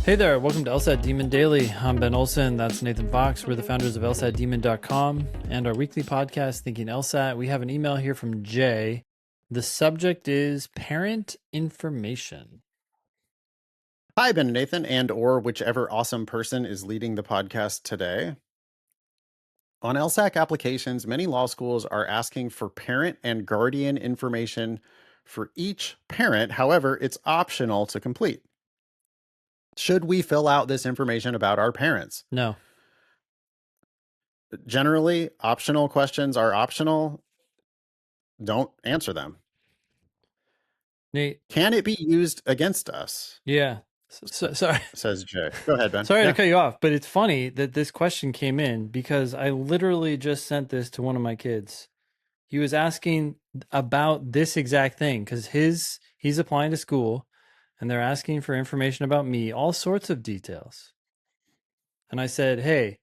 Hey there, welcome to LSAT Demon Daily. I'm Ben Olson, that's Nathan Fox. We're the founders of LSATdemon.com and our weekly podcast, Thinking LSAT. We have an email here from Jay. The subject is parent information. Hi, Ben and Nathan, and or whichever awesome person is leading the podcast today. On LSAC applications, many law schools are asking for parent and guardian information for each parent. However, it's optional to complete. Should we fill out this information about our parents? No. Generally, optional questions are optional. Don't answer them. Nate. Can it be used against us? Yeah. Sorry. Says Jay. Go ahead, Ben. Sorry to cut you off, but it's funny that this question came in because I literally just sent this to one of my kids. He was asking about this exact thing because he's applying to school and they're asking for information about me, all sorts of details. And I said, hey,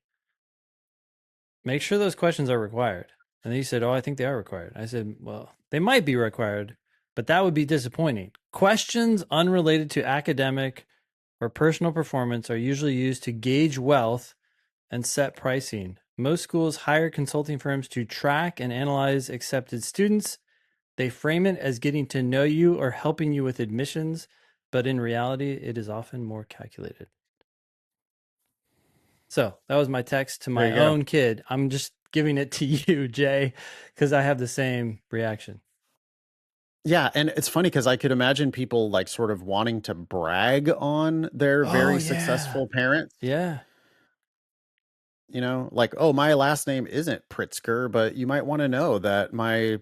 make sure those questions are required. And he said, oh, I think they are required. I said, well, they might be required, but that would be disappointing. Questions unrelated to academic or personal performance are usually used to gauge wealth and set pricing. Most schools hire consulting firms to track and analyze accepted students. They frame it as getting to know you or helping you with admissions, but in reality, it is often more calculated. So that was my text to my own kid. I'm just giving it to you, Jay, because I have the same reaction. Yeah, and it's funny because I could imagine people like sort of wanting to brag on their very successful parents. Yeah. You know, like, oh, my last name isn't Pritzker, but you might want to know that my,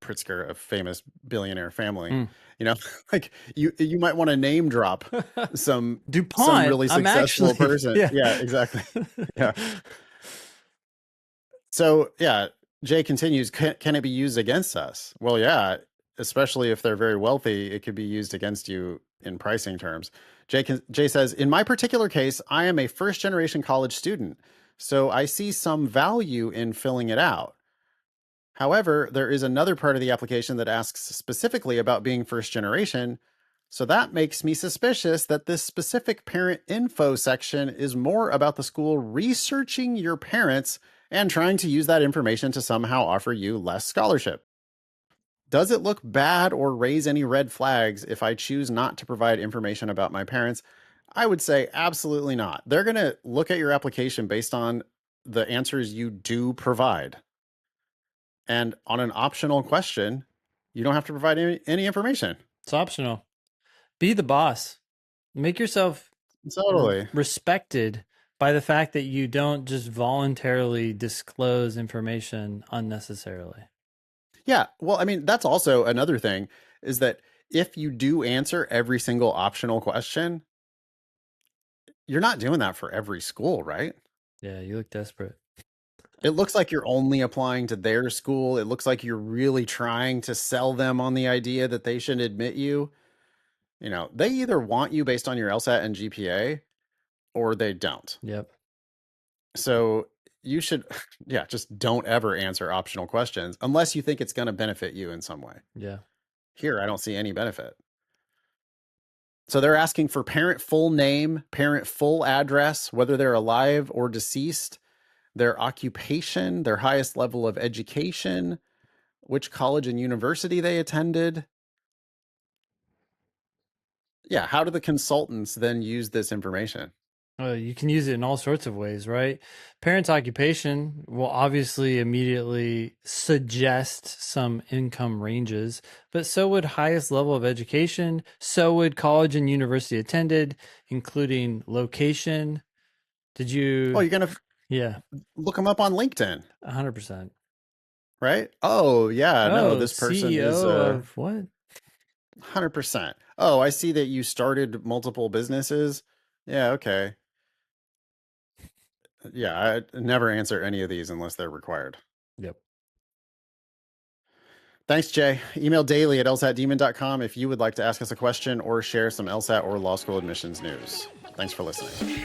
Pritzker, a famous billionaire family, like you might want to name drop some DuPont, some really successful person. Yeah, exactly. Yeah. So, yeah, Jay continues, can it be used against us? Well, yeah, especially if they're very wealthy, it could be used against you in pricing terms. Jay says, in my particular case, I am a first-generation college student, so I see some value in filling it out. However, there is another part of the application that asks specifically about being first generation, so that makes me suspicious that this specific parent info section is more about the school researching your parents and trying to use that information to somehow offer you less scholarship. Does it look bad or raise any red flags if I choose not to provide information about my parents? I would say absolutely not. They're going to look at your application based on the answers you do provide. And on an optional question, you don't have to provide any information. It's optional. Be the boss. Make yourself respected by the fact that you don't just voluntarily disclose information unnecessarily. Yeah, well, I mean, that's also another thing is that if you do answer every single optional question, you're not doing that for every school, right? Yeah, you look desperate. It looks like you're only applying to their school. It looks like you're really trying to sell them on the idea that they should admit you. You know, they either want you based on your LSAT and GPA or they don't. Yep. So you should, just don't ever answer optional questions unless you think it's going to benefit you in some way. Yeah. Here, I don't see any benefit. So they're asking for parent full name, parent full address, whether they're alive or deceased, their occupation, their highest level of education, which college and university they attended. Yeah, how do the consultants then use this information? You can use it in all sorts of ways, right? Parents' occupation will obviously immediately suggest some income ranges, but so would highest level of education. So would college and university attended, including location. Did you? Oh, you're going to look them up on LinkedIn. 100%. Right? Oh, yeah. No, this person CEO is of what? 100%. Oh, I see that you started multiple businesses. Yeah, okay. Yeah, I never answer any of these unless they're required. Yep. Thanks, Jay. Email daily at lsatdemon.com if you would like to ask us a question or share some LSAT or law school admissions news. Thanks for listening.